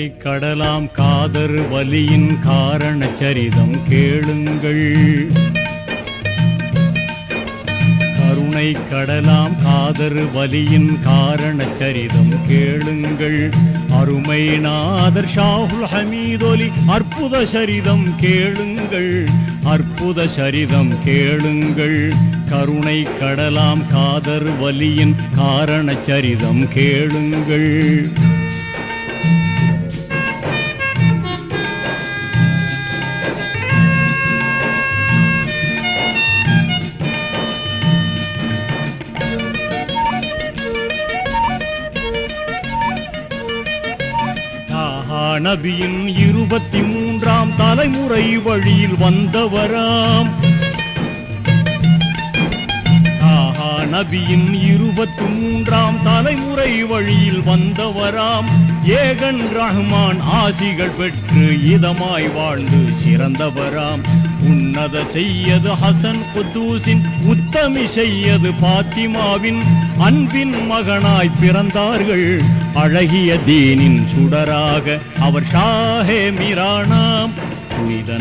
கருணை கடலாம் காதர் வலியின் காரண சரிதம் கேளுங்கள். கருணை கடலாம் காதர் வலியின் காரண சரிதம் கேளுங்கள். அருமை நாதர் ஷாஹுல் ஹமீதொலி அற்புத சரிதம் கேளுங்கள். அற்புத சரிதம் கேளுங்கள். கருணை கடலாம் காதர் வலியின் காரண சரிதம் கேளுங்கள். நபியின் 23ஆம் தலைமுறை வழியில் வந்தவராம். நபியின் 23ஆம் தலைமுறை வழியில் வந்தவராம். ஏகன் ரஹ்மான் ஆசிகள் பெற்று இதமாய் வாழ்ந்து சிறந்தவராம். உன்னத செய்யது ஹசன் குத்தூசின் உத்தமி செய்யது பாத்திமாவின் அன்பின் மகனாய் பிறந்தார்கள். அழகிய தீனின் சுடராக அவர் ஷாஹே மீரானாம். புனித